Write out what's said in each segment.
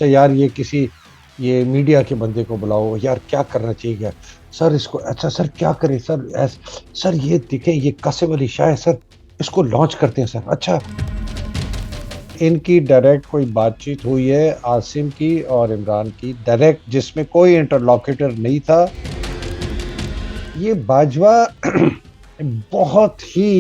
तो यार ये मीडिया के बंदे को बुलाओ यार, क्या करना चाहिए सर इसको। अच्छा सर, क्या करें सर? सर ये देखें, ये कासिम अली शाह है सर, इसको लॉन्च करते हैं सर। अच्छा, इनकी डायरेक्ट कोई बातचीत हुई है आसिम की और इमरान की, डायरेक्ट, जिसमें कोई इंटरलॉक्यूटर नहीं था। ये बाजवा बहुत ही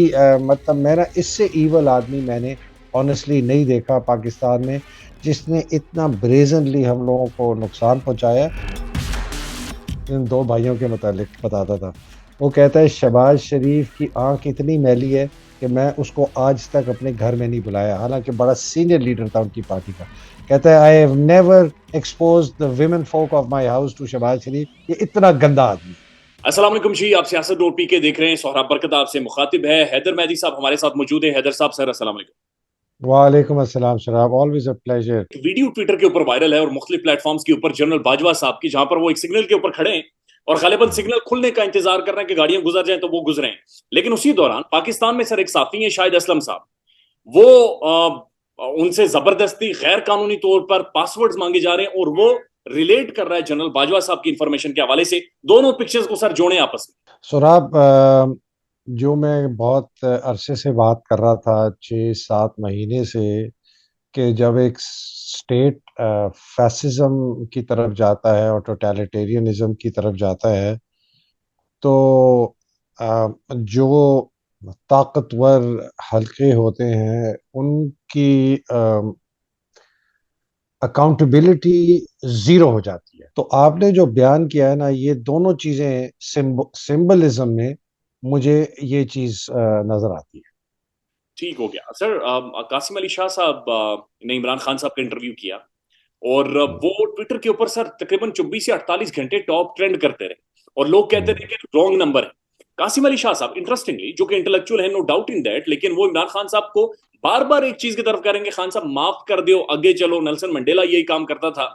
मतलब मेरा इससे ईवल आदमी मैंने ऑनेस्टली नहीं देखा पाकिस्तान में, जिसने इतना ब्रेजनली हम लोगों को नुकसान पहुंचाया। इन दो भाइयों के मुतालिक बताता था। वो कहता है शहबाज शरीफ की आंख इतनी मैली है कि मैं उसको आज तक अपने घर में नहीं बुलाया, हालांकि बड़ा सीनियर लीडर था उनकी पार्टी का। कहता है I have never expose the women folk of my house to Shahbaz Sharif. ये इतना गंदा आदमी। अस्सलाम वालेकुम जी। आप सियासत डॉट पी के देख रहे हैं। सोहराब बरकत आपसे मुखातिब है। हैदर मेहदी साहब हमारे साथ मौजूद है। हैदर साहब, सर अस्सलाम वालेकुम। वालेकुम अस्सलाम शराब, ऑलवेज अ प्लेजर। एक वीडियो ट्विटर के ऊपर वायरल है और मुख्तलिफ प्लेटफॉर्म्स के ऊपर जनरल बाजवा साहब की, जहां पर वो एक सिग्नल के ऊपर खड़े हैं और गालिबन सिग्नल खुलने का इंतजार कर रहे हैं कि गाड़ियां गुजर जाएं तो वो गुजरें। लेकिन उसी दौरान पाकिस्तान में सर एक साथी है शाहिद असलम साहब, वो उनसे जबरदस्ती गैर कानूनी तौर पर पासवर्ड्स मांगे जा रहे हैं और वो रिलेट कर रहा है जनरल बाजवा साहब की इंफॉर्मेशन के हवाले से। दोनों पिक्चर्स को सर जोड़ें आपस में। सुराब, जो मैं बहुत अरसे से बात कर रहा था, 6-7 महीने से, कि जब एक स्टेट फैसिज्म की तरफ जाता है और टोटलिटेरियनिज्म की तरफ जाता है, तो जो ताकतवर हलके होते हैं उनकी अकाउंटेबिलिटी जीरो हो जाती है। तो आपने जो बयान किया है ना, ये दोनों चीजें सिंबलिज्म में मुझे ये चीज नजर आती है। ठीक हो गया सर। कासिम अली शाह साहब ने इमरान खान साहब का इंटरव्यू किया और वो ट्विटर के ऊपर सर तकरीबन 24 से 48 घंटे टॉप ट्रेंड करते रहे और लोग कहते हम्म। रहे कि रॉन्ग नंबर है। कासिम अली शाह साहब इंटरेस्टिंगली जो कि इंटेलेक्चुअल है, नो डाउट इन दैट, लेकिन वो इमरान खान साहब को बार बार एक चीज की तरफ करेंगे, खान साहब माफ कर दो, आगे चलो, नेल्सन मंडेला यही काम करता था।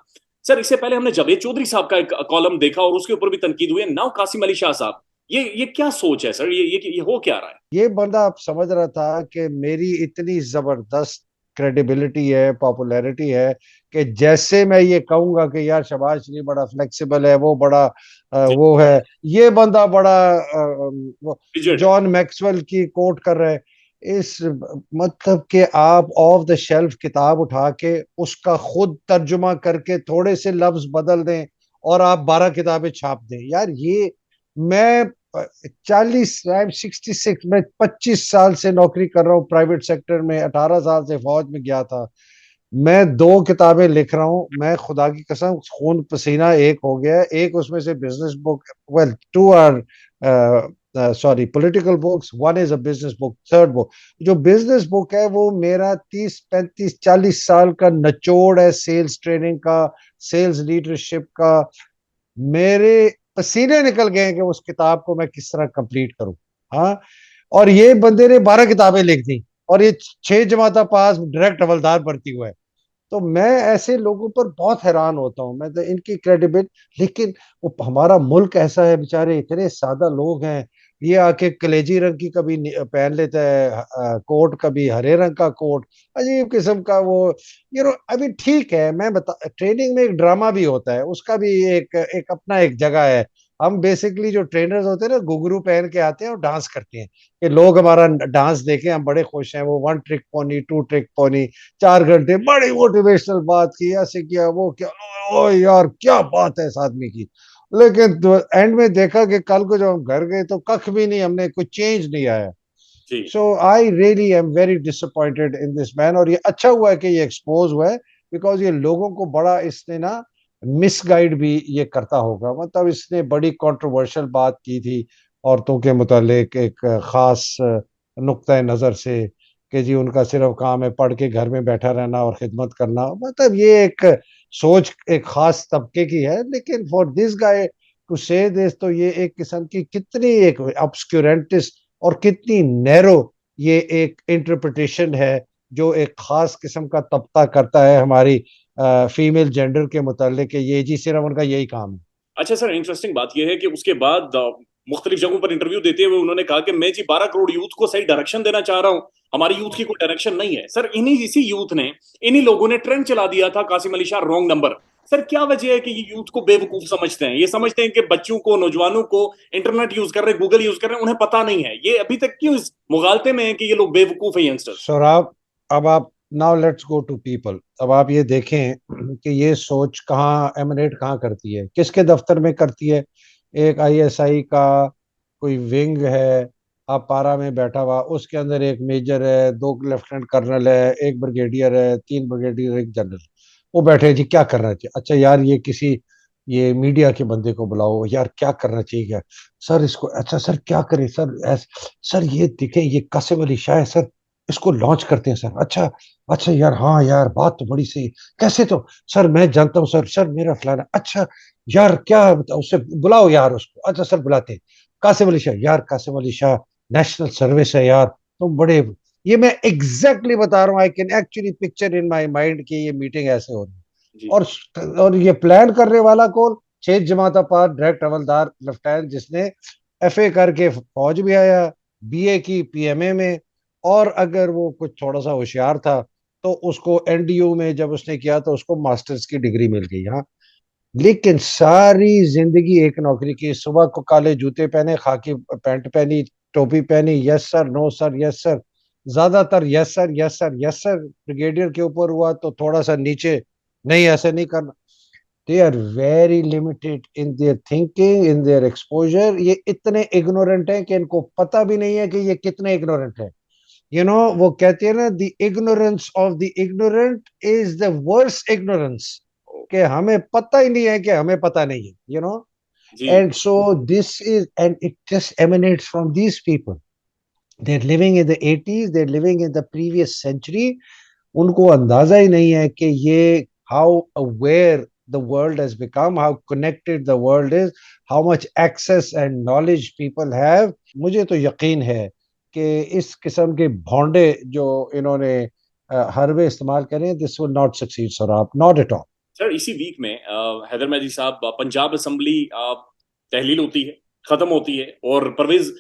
सर इससे पहले हमने जावेद चौधरी साहब का एक कॉलम देखा और उसके ऊपर भी तनकीद हुई है। नाउ कासिम अली शाह साहब, ये क्या सोच है सर? ये हो क्या रहा है? ये बंदा आप समझ रहा था कि मेरी इतनी जबरदस्त क्रेडिबिलिटी है, पॉपुलैरिटी है, कि जैसे मैं ये कहूंगा कि यार शहबाज शरीफ बड़ा फ्लेक्सिबल है, वो बड़ा वो है, ये बंदा बड़ा वो रिजिड है। जॉन मैक्सवेल की कोट कर रहे हैं। इस मतलब कि आप ऑफ द शेल्फ किताब उठा के उसका खुद तर्जुमा करके थोड़े से लफ्ज बदल दें और आप 12 किताबें छाप दें। यार ये, मैं 66 मैं 25 साल से नौकरी कर रहा हूँ प्राइवेट सेक्टर में, 18 साल से फौज में गया था। मैं 2 किताबें लिख रहा हूँ, मैं खुदा की कसम खून पसीना एक हो गया है। एक उसमें से business book, well two are sorry political books, one is a business book, third book. जो बिजनेस बुक है वो मेरा 30-35-40 साल का निचोड़ है, सेल्स ट्रेनिंग का, सेल्स लीडरशिप का। मेरे पसीने निकल गए हैं कि उस किताब को मैं किस तरह कंप्लीट करूं। हाँ, और ये बंदे ने 12 किताबें लिख दी और ये 6 जमाता पास डायरेक्ट हवलदार भर्ती हुआ है। तो मैं ऐसे लोगों पर बहुत हैरान होता हूँ, मैं तो इनकी क्रेडिबिलिटी। लेकिन वो हमारा मुल्क ऐसा है, बेचारे इतने सादा लोग हैं, ये आके कलेजी रंग की कभी पहन लेता है कोट, कभी हरे रंग का कोट, अजीब किस्म का वो। अभी ठीक है, मैं बता, ट्रेनिंग में एक ड्रामा भी होता है, उसका भी एक एक अपना एक जगह है। हम बेसिकली जो ट्रेनर्स होते हैं ना, घुंघरू पहन के आते हैं और डांस करते हैं कि लोग हमारा डांस देखें, हम बड़े खुश हैं। वो 1 ट्रिक पोनी, 2 ट्रिक पोनी, 4 घंटे बड़ी मोटिवेशनल बात की, ऐसे किया वो क्या, ओ यार क्या बात है इस आदमी की। लेकिन तो एंड में देखा कि कल को जब हम घर गए तो कख भी नहीं, हमने कोई चेंज नहीं आया। जी। So I really am very disappointed in this man. और ये अच्छा हुआ है कि ये एक्सपोज हुआ है, बिकॉज ये लोगों को बड़ा इसने ना मिसगाइड भी ये करता होगा। मतलब इसने बड़ी कंट्रोवर्शियल बात की थी औरतों के मुतालिक, एक खास नुक्ता नज़र से, कि जी उनका सिर्फ काम है पढ़ के घर में बैठा रहना और खिदमत करना। मतलब ये एक सोच एक खास तबके की है। लेकिन फॉर दिस गाय टू से दिस, तो ये एक किस्म की कितनी एक ऑब्सक्यूरेंटिस और कितनी नैरो ये एक इंटरप्रिटेशन है, जो एक खास किस्म का तबका करता है हमारी फीमेल जेंडर के मुतालिक, कि ये जी सिर्फ उनका यही काम है। अच्छा सर, इंटरेस्टिंग बात यह है कि उसके बाद मुख्तलिफ जगहों पर इंटरव्यू देते हुए उन्होंने कहा कि मैं जी 12 करोड़ यूथ को सही डायरेक्शन देना चाह रहा हूं। हमारी यूथ की कोई डायरेक्शन नहीं है सर। इन्हीं इसी यूथ ने, इन्हीं लोगों ने ट्रेंड चला दिया था Qasim Ali Shah wrong number. Sir क्या वजह है कि ये यूथ को बेवकूफ समझते हैं? ये समझते हैं कि बच्चों को, नौजवानों को इंटरनेट यूज कर रहे हैं, गूगल यूज कर रहे हैं, उन्हें पता नहीं है। ये अभी तक क्यों इस मुगालते में है कि ये लोग बेवकूफ है यंगस्टर्स? सौरभ, अब आप now let's go to people. अब आप ये देखें कि ये सोच कहाँ एमिनेट कहाँ करती है, किसके दफ्तर में करती है। एक आईएसआई का कोई विंग है, आप पारा में बैठा हुआ, उसके अंदर एक मेजर है, दो लेफ्टिनेंट कर्नल है, एक ब्रिगेडियर है, तीन ब्रिगेडियर, एक जनरल। वो बैठे हैं जी, क्या करना चाहिए? अच्छा यार, ये किसी ये मीडिया के बंदे को बुलाओ यार, क्या करना चाहिए क्या सर इसको? अच्छा सर, क्या करें सर? सर ये देखें, ये कासिम अली शाह है सर, इसको लॉन्च करते हैं सर। अच्छा, अच्छा यार, हाँ यार, बात तो बड़ी सही। कैसे? तो सर मैं जानता हूँ सर, सर मेरा फलाना। अच्छा यार, क्या बताओ, उससे बुलाओ यार उसको। अच्छा सर, बुलाते हैं। कासिम अली शाह यार, कासिम अली शाह नेशनल सर्विस है यार, तुम बड़े। ये मैं एग्जैक्टली बता रहा हूँ, I can actually picture in my mind कि ये मीटिंग ऐसे हो रही है। जी। और और ये प्लान करने वाला कौन? 6 जमात पार डायरेक्ट हवलदार लेफ्टिनेंट, जिसने एफए करके फौज भी आया, बीए की पीएमए में, और अगर वो कुछ थोड़ा सा होशियार था तो उसको एनडीयू में जब उसने किया तो उसको मास्टर्स की डिग्री मिल गई। हाँ, लेकिन सारी जिंदगी एक नौकरी की। सुबह को काले जूते पहने, खाकी पैंट पहनी, टोपी पहनी, yes sir, no sir, yes sir, ज्यादातर yes sir, yes sir, yes sir. Brigadier के ऊपर हुआ तो थोड़ा सा नीचे, नहीं ऐसे नहीं करना। They are very limited in their thinking, in their exposure. ये इतने इग्नोरेंट हैं कि इनको पता भी नहीं है कि ये कितने इग्नोरेंट हैं। वो कहते हैं ना, the ignorance of the ignorant is the worst ignorance. कि हमें पता ही नहीं है कि हमें पता नहीं है, जी। and so this is, and it just emanates from these people. They're living in the 80s, they're living in the previous century. उनको अंदाजा ही नहीं है कि ये how aware the world has become, how connected the world is, how much access and knowledge people have. मुझे तो यकीन है कि इस किस्म के भोंडे जो इन्होंने हरबे इस्तेमाल करें, this will not succeed, सराब, not at all. सर इसी वीक में हैदर महदी साहब, पंजाब असम्बली तहलील होती है, खत्म होती है, और परवेज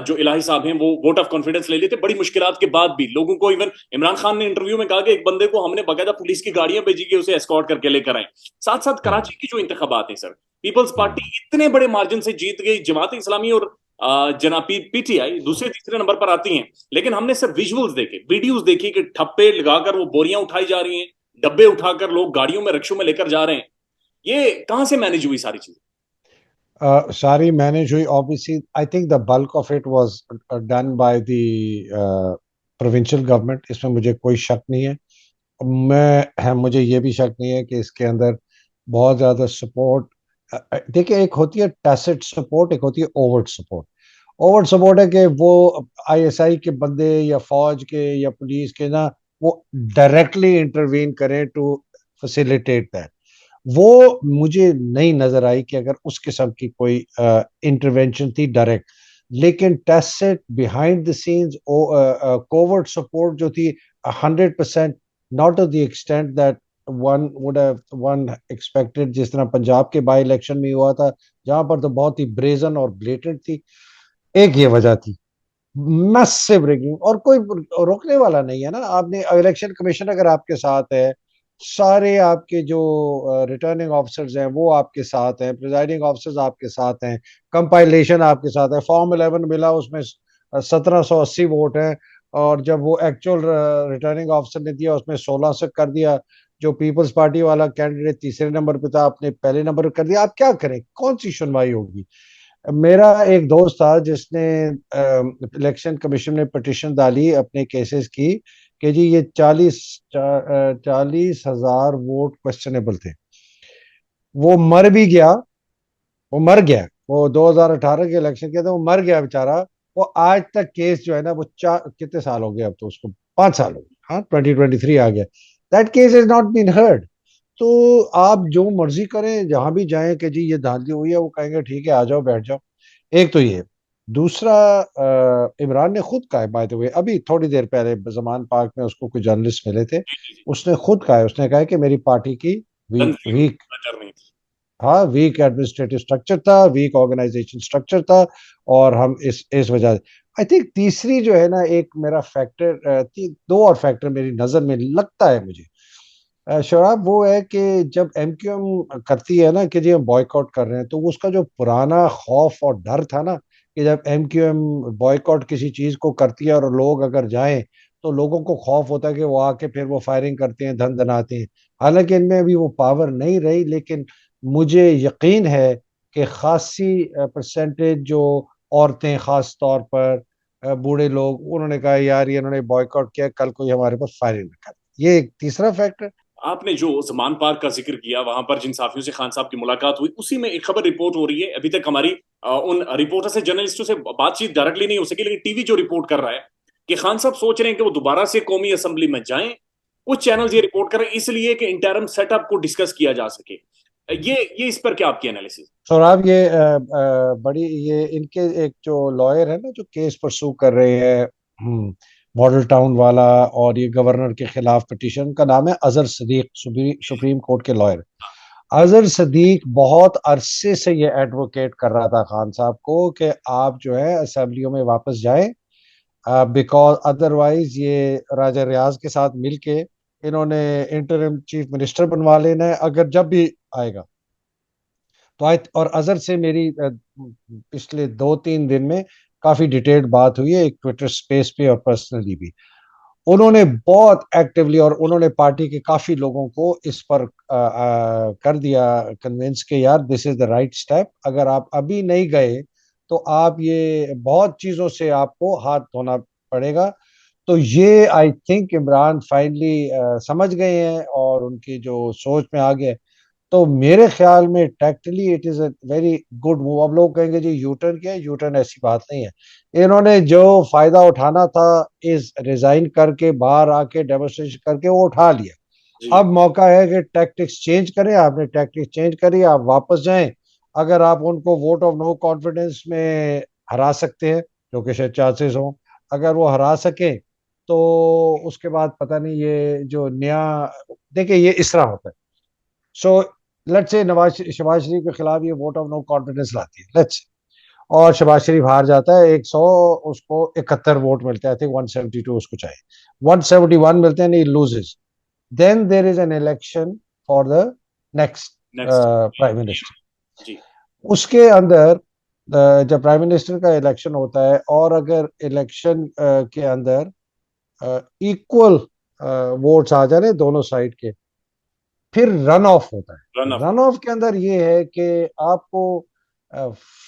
जो इलाही साहब हैं वो वोट ऑफ कॉन्फिडेंस ले लेते, बड़ी मुश्किलात के बाद भी लोगों को। इवन इमरान खान ने इंटरव्यू में कहा कि एक बंदे को हमने बाकायदा पुलिस की गाड़ियां भेजी कि उसे एस्कॉर्ट करके लेकर आए। साथ साथ हम्म, कराची की जो इंतखाबात हैं सर, पीपल्स हम्म। पार्टी इतने बड़े मार्जिन से जीत गई, जमात इस्लामी और जनाब पीटीआई दूसरे तीसरे नंबर पर आती हैं। लेकिन हमने सिर्फ विजुअल्स देखे, वीडियोस देखी कि ठप्पे लगाकर वो बोरियां उठाई जा रही हैं, डब्बे उठाकर लोग गाड़ियों में, रिक्शों में लेकर जा रहे हैं। ये कहां से मैनेज हुई सारी चीजें? सारी मैनेज हुई obviously. I think the bulk of it was done by the provincial government, इसमें मुझे कोई शक नहीं है। मुझे ये भी शक नहीं है कि इसके अंदर बहुत ज्यादा सपोर्ट। देखिए, एक होती है टैसिट सपोर्ट, एक होती है ओवर्ट सपोर्ट। ओवर्ट सपोर्ट है कि वो आईएसआई के बंदे या फौज के या पुलिस के ना, वो डायरेक्टली इंटरवीन करें टू फैसिलिटेट दैट। वो मुझे नहीं नजर आई कि अगर उस किस्म की कोई इंटरवेंशन थी डायरेक्ट। लेकिन tacit behind the scenes covert support जो थी, 100%, not to the extent that one would have one expected, जिस तरह पंजाब के बाई इलेक्शन में हुआ था, जहां पर तो बहुत ही ब्रेजन और ब्लेटेंट थी। एक ये वजह थी, मैसिव रिगिंग, और कोई रोकने वाला नहीं है ना। आपने इलेक्शन कमीशन अगर आपके साथ है, सारे आपके जो रिटर्निंग ऑफिसर्स हैं वो आपके साथ हैं, प्रिजाइडिंग ऑफिसर्स आपके साथ हैं, कंपाइलेशन आपके साथ है, फॉर्म 11 मिला, उसमें 1780 वोट हैं, और जब वो एक्चुअल रिटर्निंग ऑफिसर ने दिया उसमें 16 से कर दिया। जो पीपल्स पार्टी वाला कैंडिडेट तीसरे नंबर पे था, आपने पहले नंबर पर कर दिया। आप क्या करें? कौन सी सुनवाई होगी? मेरा एक दोस्त था जिसने इलेक्शन कमीशन में पिटिशन डाली अपने केसेस की कि जी ये 40,000 वोट क्वेश्चनेबल थे। वो मर भी गया, वो मर गया, वो 2018 के इलेक्शन के थे, वो मर गया बेचारा। वो आज तक केस जो है ना, वो चार कितने साल हो गए अब तो उसको, 5 साल हो गए। हाँ, 2023 आ गया। That case is not been heard. तो आप जो मर्जी करें, जहां भी जाएं कि जी ये धांधली हुई है, वो कहेंगे ठीक है, आ जाओ, बैठ जाओ। एक तो ये। दूसरा, इमरान ने खुद कहा है, बाय द वे, अभी थोड़ी देर पहले जमान पार्क में उसको कुछ जर्नलिस्ट मिले थे, उसने खुद कहा है, उसने कहा है कि मेरी पार्टी की वीक तंजीम वीक नजर नहीं थी। हाँ, वीक एडमिनिस्ट्रेटिव स्ट्रक्चर था, वीक ऑर्गेनाइजेशन स्ट्रक्चर था, और हम इस वजह आई थिंक तीसरी जो है ना, एक मेरा फैक्टर, दो और फैक्टर मेरी नजर में लगता है मुझे, शराब, वो है कि जब एमक्यूएम करती है ना कि जी हम बॉयकॉट कर रहे हैं, तो उसका जो पुराना खौफ और डर था ना कि जब एमक्यूएम बॉयकॉट किसी चीज को करती है और लोग अगर जाएं, तो लोगों को खौफ होता है कि वो आके फिर वो फायरिंग करते हैं, धन धनाते हैं। हालांकि इनमें अभी वो पावर नहीं रही, लेकिन मुझे यकीन है कि खासी परसेंटेज जो औरतें खास तौर पर, बूढ़े लोग, उन्होंने कहा यार ये इन्होंने बॉयकॉट किया, कल कोई हमारे पास फायरिंग न करे। ये एक तीसरा फैक्टर। आपने जो जमान पार्क का जिक्र किया, वहां पर जिन साथियों से खान साहब की मुलाकात हुई, उसी में एक खबर रिपोर्ट हो रही है। अभी तक हमारी उन रिपोर्टर से, जर्नलिस्टों से बातचीत डायरेक्टली नहीं हो सकी, लेकिन टीवी जो रिपोर्ट कर रहा है कि खान साहब सोच रहे हैं कि वो दोबारा से कौमी असेंबली में जाएं। कुछ चैनल ये रिपोर्ट कर रहे हैं इसलिए कि इंटरम सेटअप को डिस्कस किया जा सके। ये इस पर क्या आपकी एनालिसिस? सौरभ, ये बड़ी, ये इनके एक जो लॉयर है ना जो केस परसू कर रहे हैं, मॉडल टाउन वाला, और ये गवर्नर के खिलाफ पिटीशन, का नाम है अजहर सदीक, सुप्रीम कोर्ट के लॉयर। अजहर सदीक बहुत अरसे से ये एडवोकेट कर रहा था खान साहब को कि आप जो है असेंबलियों में वापस जाएं, बिकॉज अदरवाइज ये राजा रियाज के साथ मिलके इन्होंने इंटरिम चीफ मिनिस्टर बनवा लेना है अगर जब भी आएगा। तो आज और अजहर से मेरी पिछले 2-3 दिन में काफी डिटेल्ड बात हुई है, एक ट्विटर स्पेस पे और पर्सनली भी। उन्होंने बहुत एक्टिवली, और उन्होंने पार्टी के काफी लोगों को इस पर कर दिया कन्विंस कि यार this is the right step, अगर आप अभी नहीं गए तो आप ये बहुत चीजों से आपको हाथ धोना पड़ेगा। तो ये आई थिंक इमरान फाइनली समझ गए हैं और उनकी जो सोच में आ गए। तो मेरे ख्याल में tactically it is a very good move. अब लोग कहेंगे जी यू टर्न किया, यू टर्न ऐसी बात नहीं है। इन्होंने जो फायदा उठाना था इस रिजाइन करके बाहर आके डेमोस्ट्रेशन करके वो उठा लिया। जी। अब मौका है कि टैक्टिक्स चेंज करें। आपने टैक्टिक्स चेंज करी, आप वापस जाएं। अगर आप उनको वोट ऑफ नो कॉन्फिडेंस में हरा सकते हैं, जो कि शायद चांसेस हो, अगर वो हरा सके, तो उसके बाद पता नहीं ये जो नया, देखिए ये इस तरह होता है। सो लेट्स से शहबाज शरीफ के खिलाफ ये वोट ऑफ नो कॉन्फिडेंस लाती है, लेट्स, और शहबाज शरीफ हार जाता है 100, उसको 71 वोट मिलते हैं, आई थिंक 172 उसको चाहिए, 171 मिलते हैं, नहीं loses. Then there is an election for the next next. Prime minister. जी। उसके अंदर जब प्राइम मिनिस्टर का इलेक्शन होता है, और अगर इलेक्शन के अंदर इक्वल वोट्स आ जाए दोनों साइड के, फिर रन ऑफ होता रन है। अप। रन ऑफ के अंदर ये है कि आपको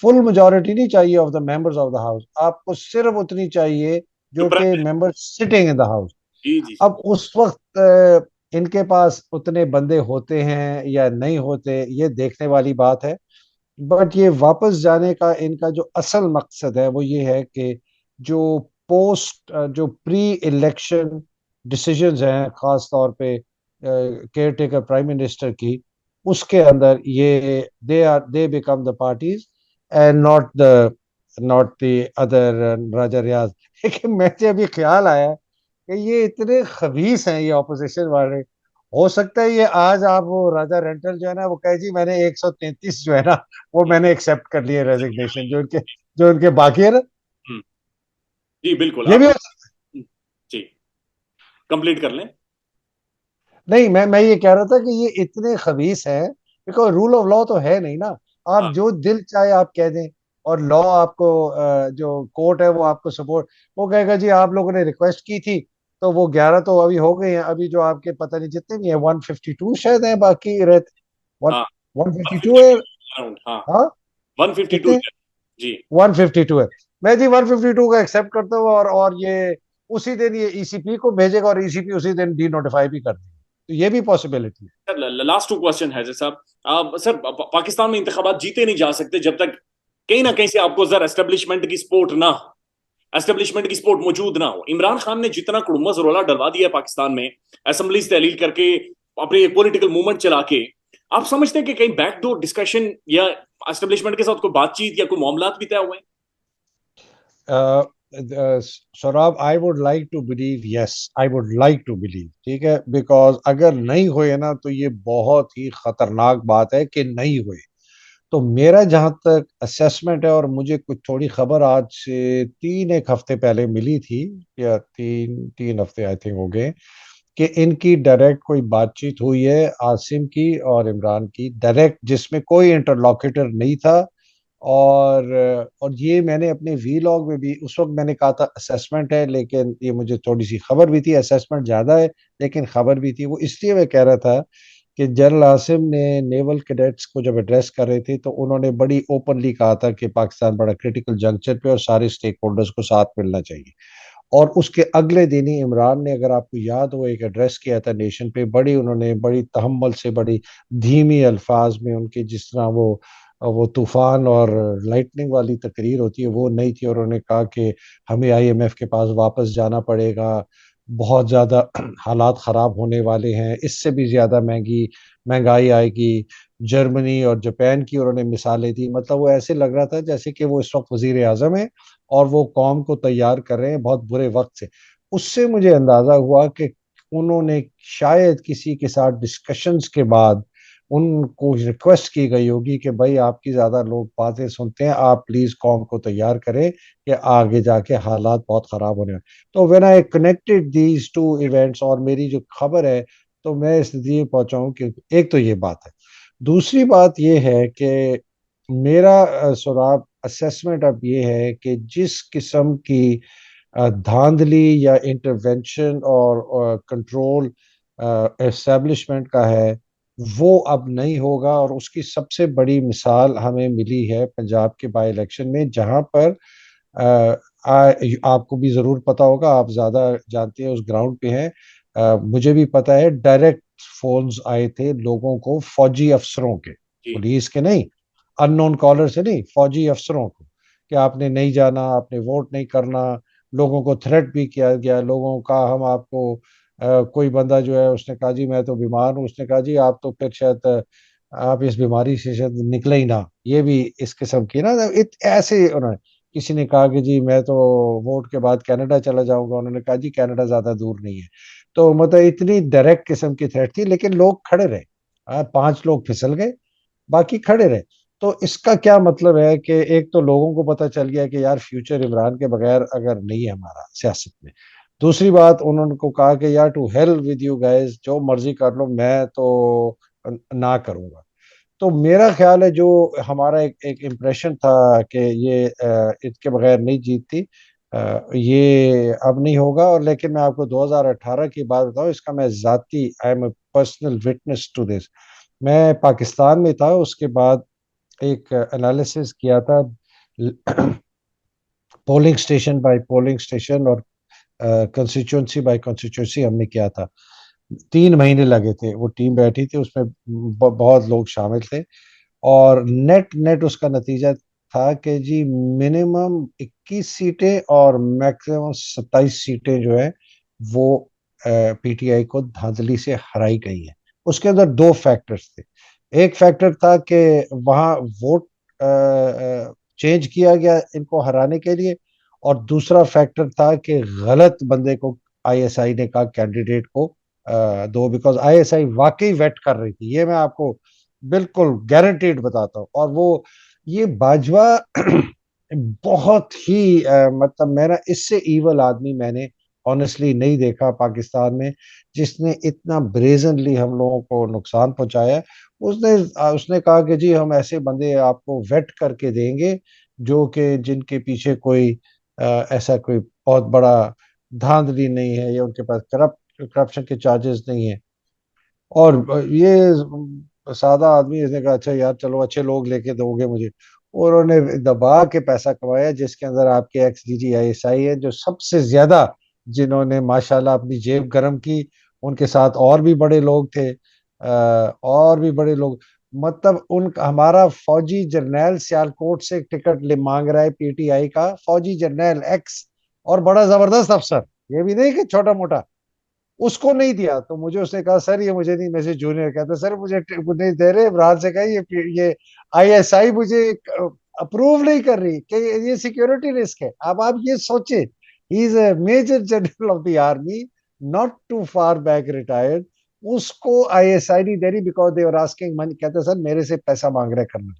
फुल मेजोरिटी नहीं चाहिए of the members of the house, आपको सिर्फ उतनी चाहिए जो जो कि prime. Member sitting in the house. जी जी। अब उस वक्त इनके पास उतने बंदे होते हैं या नहीं होते, ये देखने वाली बात है। बट ये वापस जाने का इनका जो असल मकसद है वो ये है कि जो जो प्री इलेक्शन डिसीजंस हैं, खास तौर पे केयर टेकर प्राइम मिनिस्टर की, उसके अंदर ये they become the parties and not the other Raja Riaz. लेकिन मुझे अभी ख्याल आया कि ये इतने खबीस हैं ये ऑपोजिशन वाले, हो सकता है ये आज आप वो राजा रेंटल जो है ना वो कहे जी मैंने 133 जो है ना वो मैंने एक्सेप्ट कर लिए रेजिग्नेशन, जो उनके बाकी है ना। हम्म, जी बिल्कुल ये आप। भी जी, कंप्लीट कर लें। नहीं, मैं ये कह रहा था कि ये इतने खबीस हैं, बिकॉज रूल ऑफ लॉ तो है नहीं ना। आप हाँ। जो दिल चाहे आप कह दें, और लॉ आपको जो कोर्ट है वो आपको सपोर्ट, वो कहेगा जी आप लोगों ने रिक्वेस्ट की थी, तो वो 11 तो अभी हो गए हैं, अभी जो आपके पता नहीं जितने भी है 152 शायद है बाकी रहते, वन हाँ, 152 है। 152 अराउंड। हाँ, हाँ, 152 कितने, है। जी। 152 है। मैं जी 152 का एक्सेप्ट करता हूँ, और ये उसी दिन ये ईसीपी को भेजेगा और ईसीपी उसी दिन डी नोटिफाई भी कर देगा, तो ये भी पॉसिबिलिटी है। सर, लास्ट टू क्वेश्चन है साहब। सर, पाकिस्तान में इंतखाबात जीते नहीं जा सकते जब तक कहीं ना कहीं से आपको सर एस्टेब्लिशमेंट की सपोर्ट ना हो, एस्टेब्लिशमेंट की सपोर्ट मौजूद ना हो। इमरान खान ने जितना कुड़ुम्बस रोला डलवा दिया पाकिस्तान में, असेंबलीज तहलील करके, अपने पॉलिटिकल मूवमेंट चला के, आप समझते हैं कि कहीं बैकडोर डिस्कशन या एस्टेब्लिशमेंट के साथ कोई बातचीत या कोई मामला भी तय हुए? Saurabh, I would like to believe, yes, I would like to believe, ठीक है, बिकॉज अगर नहीं हुए ना तो ये बहुत ही खतरनाक बात है कि नहीं हुए। तो मेरा जहां तक असेसमेंट है, और मुझे कुछ थोड़ी खबर आज से 3 एक हफ्ते पहले मिली थी, या 3 3 हफ्ते आई थिंक हो गए, कि इनकी डायरेक्ट कोई बातचीत हुई है आसिम की और इमरान की, डायरेक्ट, जिसमें कोई इंटरलॉक्यूटर नहीं था। और ये मैंने अपने वीलॉग में भी उस वक्त मैंने कहा था असेसमेंट है, लेकिन ये मुझे थोड़ी सी खबर भी थी, असेसमेंट ज्यादा है लेकिन खबर भी थी। वो इसलिए मैं कह रहा था कि जनरल आसिम ने नेवल कैडेट्स को जब एड्रेस कर रहे थे तो उन्होंने बड़ी ओपनली कहा था कि पाकिस्तान बड़ा क्रिटिकल जंक्शन पे और सारे स्टेक होल्डर्स को साथ मिलना चाहिए। और उसके अगले दिन ही इमरान ने, अगर आपको याद हो, एक एड्रेस किया था नेशन पे, बड़ी उन्होंने बड़ी तहम्मुल से, बड़ी धीमी अल्फाज में उनके, जिस तरह वो तूफान और लाइटनिंग वाली तकरीर होती है वो नहीं थी। और उन्होंने कहा कि हमें आईएमएफ के पास वापस जाना पड़ेगा, बहुत ज्यादा हालात खराब होने वाले हैं, इससे भी ज्यादा महंगाई आएगी। जर्मनी और जापान की उन्होंने मिसालें दी, मतलब वो ऐसे लग रहा था जैसे कि वो इस वक्त वजीर आजम है और वो कौम को तैयार कर रहे हैं बहुत बुरे वक्त से। उससे मुझे अंदाजा हुआ कि उन्होंने शायद किसी के साथ डिस्कशंस के बाद उनको रिक्वेस्ट की गई होगी कि भाई आपकी ज्यादा लोग बातें सुनते हैं, आप प्लीज कौम को तैयार करें कि आगे जाके हालात बहुत खराब होने वाले। तो when I connected these two events, और मेरी जो खबर है, तो मैं इस नतीजे में पहुंचा हूं कि एक तो ये बात है। दूसरी बात ये है कि मेरा सुराग असेसमेंट अब ये है कि जिस किस्म की धांधली या इंटरवेंशन और कंट्रोल एस्टेब्लिशमेंट का है, वो अब नहीं होगा। और उसकी सबसे बड़ी मिसाल हमें मिली है पंजाब के बाई इलेक्शन में, जहां पर अ, आपको भी जरूर पता होगा, आप ज्यादा जानते हैं, उस ग्राउंड पे हैं। मुझे भी पता है, डायरेक्ट फोन्स आए थे लोगों को, फौजी अफसरों के, जी। पुलिस के नहीं, अननोन कॉलर से नहीं, फौजी अफसरों को, कि आपने नहीं जाना, आपने वोट नहीं करना। लोगों को थ्रेट भी किया गया, लोगों का, हम आपको कोई बंदा जो है उसने कहा जी मैं तो बीमार हूँ, उसने कहा जी आप तो फिर शायद आप इस बीमारी से शायद निकले ही ना। ये भी इस किस्म की ना, ऐसे उन्होंने, किसी ने कहा कि जी मैं तो वोट के बाद कनाडा चला जाऊंगा, उन्होंने कहा जी कनाडा ज्यादा दूर नहीं है। तो मतलब इतनी डायरेक्ट किस्म की थ्रेट थी, लेकिन लोग खड़े रहे। 5 लोग फिसल गए, बाकी खड़े रहे। तो इसका क्या मतलब है कि एक तो लोगों को पता चल गया कि यार फ्यूचर इमरान के बगैर अगर नहीं है हमारा सियासत में। दूसरी बात, उन्होंने को कहा कि यार to hell with you guys, जो मर्जी कर लो, मैं तो ना करूंगा। तो मेरा ख्याल है जो हमारा एक इम्प्रेशन था कि ये इसके बगैर नहीं जीतती, ये अब नहीं होगा। और लेकिन मैं आपको 2018 की बात बताऊं, इसका मैं जाती, I am a personal witness to this. मैं पाकिस्तान में था, उसके बाद एक एनालिसिस किया था polling station by polling station और कंस्टिट्यूंसी बाय कंस्टिट्यूंसी हमने किया था। 3 महीने लगे थे, वो टीम बैठी थी, उसमें बहुत लोग शामिल थे। और नेट नेट उसका नतीजा था कि जी मिनिमम 21 सीटें और मैक्सिमम 27 सीटें जो है वो पीटीआई को धांधली से हराई गई है। उसके अंदर 2 फैक्टर्स थे। एक फैक्टर था कि वहाँ वोट चेंज किया गया इनको हराने के लिए, और दूसरा फैक्टर था कि गलत बंदे को आईएसआई ने कहा कैंडिडेट को दो, बिकॉज आईएसआई वाकई वेट कर रही थी, ये मैं आपको बिल्कुल गारंटीड बताता हूँ। और वो ये बाजवा बहुत ही मतलब मेरा इससे ईवल आदमी मैंने ऑनेस्टली नहीं देखा पाकिस्तान में, जिसने इतना ब्रेजनली हम लोगों को नुकसान पहुंचाया है। उसने उसने कहा कि जी हम ऐसे बंदे आपको वेट करके देंगे जो कि जिनके पीछे कोई ऐसा कोई बहुत बड़ा धांधली नहीं है, या उनके पास करप्शन के चार्जेस नहीं है। और ये सादा आदमी, इसने कहा अच्छा यार चलो अच्छे लोग लेके दोगे मुझे। और उन्होंने दबा के पैसा कमाया, जिसके अंदर आपके एक्स DGISI है जो सबसे ज्यादा, जिन्होंने माशाल्लाह अपनी जेब गर्म की। उनके साथ और भी बड़े लोग थे, और भी बड़े लोग, मतलब उन हमारा फौजी जर्नैल सियालकोट से टिकट ले मांग रहा है पीटीआई का, फौजी जर्नैल एक्स, और बड़ा जबरदस्त अफसर, ये भी नहीं कि छोटा मोटा, उसको नहीं दिया। तो मुझे उसने कहा सर ये मुझे नहीं, मैं से जूनियर कहता सर मुझे नहीं दे रहे, इमरान से कहा ये आईएसआई मुझे अप्रूव नहीं कर रही कि ये सिक्योरिटी रिस्क है। अब आप ये सोचे, he is a major general of the army, not too far back retired, उसको आईएसआई नहीं दे रही because they are asking money, कहते सर मेरे से पैसा मांग रहे करना।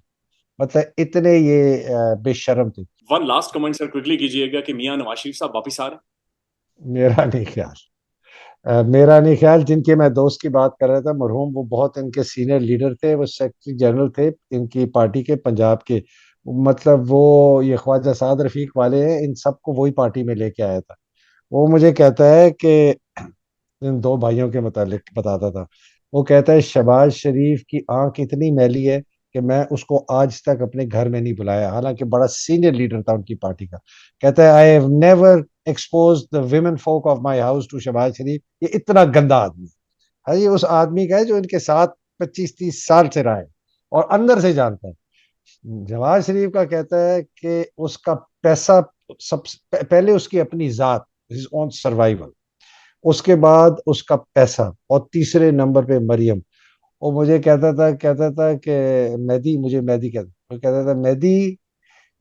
मतलब इतने ये बेशर्म थे। One last comment sir quickly कीजिएगा कि मियां नवाज शरीफ साहब वापिस आ रहे मेरा नहीं ख्याल। मेरा नहीं ख्याल। जिनके मैं दोस्त की बात कर रहा था मरहूम, वो बहुत इनके सीनियर लीडर थे, वो सेक्रेटरी जनरल थे इनकी पार्टी के, पंजाब के। मतलब वो ये ख्वाजा साद रफीक वाले हैं, इन सबको वही पार्टी में लेके आया था। वो मुझे कहता है कि इन दो भाइयों के मुतालिक बताता था। वो कहता है शहबाज शरीफ की आंख इतनी मैली है कि मैं उसको आज तक अपने घर में नहीं बुलाया, हालांकि बड़ा सीनियर लीडर था उनकी पार्टी का। कहता है I have never expose the women folk of my house to Shahbaz Sharif. ये इतना गंदा आदमी है, ये उस आदमी का है जो इनके साथ 25-30 साल से रहा है और अंदर से जानता है। जवाज शरीफ का कहता है कि उसका पैसा सब पहले उसकी अपनी जात, हिज ओन सर्वाइवल, उसके बाद उसका पैसा, और तीसरे नंबर पे मरियम। वो मुझे कहता था कि मेहदी, मुझे मेहदी कहता, वो कहता था मेहदी,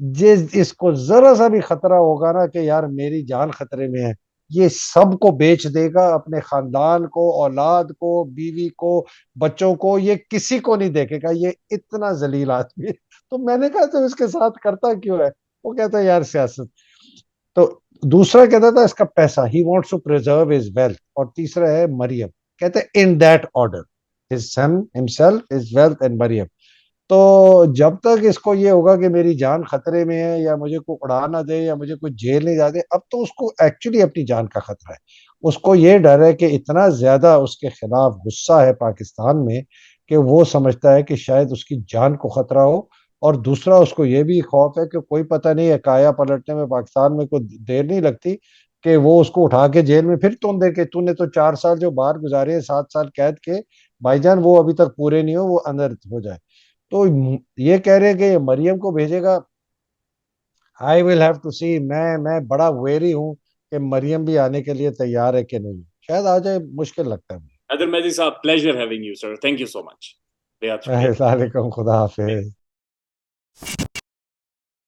जिस इसको जरा सा भी खतरा होगा ना कि यार मेरी जान खतरे में है, ये सबको बेच देगा, अपने खानदान को, औलाद को, बीवी को, बच्चों को, ये किसी को नहीं देखेगा, ये इतना जलील आदमी है। तो मैंने कहा तो इसके साथ करता क्यों है? वो कहता है यार सियासत। तो दूसरा कहता था इसका पैसा, he wants to preserve his wealth, और तीसरा है मरियम। कहते हैं in that order, his son himself, his wealth and Maryam. तो जब तक इसको ये होगा कि मेरी जान खतरे में है, या मुझे कोई उड़ा ना दे, या मुझे कोई जेल नहीं जा दे, अब तो उसको एक्चुअली अपनी जान का खतरा है। उसको ये डर है कि इतना ज्यादा उसके खिलाफ गुस्सा है पाकिस्तान में कि वो समझता है कि शायद उसकी जान को खतरा हो। और दूसरा उसको ये भी खौफ है कि कोई पता नहीं है, काया पलटने में पाकिस्तान में कोई देर नहीं लगती कि वो उसको उठा के जेल में फिर तुम दे के, तूने तो 4 साल जो बाहर गुजारे हैं, 7 साल कैद के, भाईजान वो अभी तक पूरे नहीं हो, वो अंदर हो जाए। तो ये कह रहे हैं कि ये मरियम को भेजेगा। आई विल हैव टू सी। मैं बड़ा वेरी हूँ कि मरियम भी आने के लिए तैयार है कि नहीं, शायद आ जाए, मुश्किल लगता है मुझे। हैदर मेहदी साहब, pleasure having you sir, thank you so much, बेहद शुक्रिया। वालेकुम, खुदा हाफिज।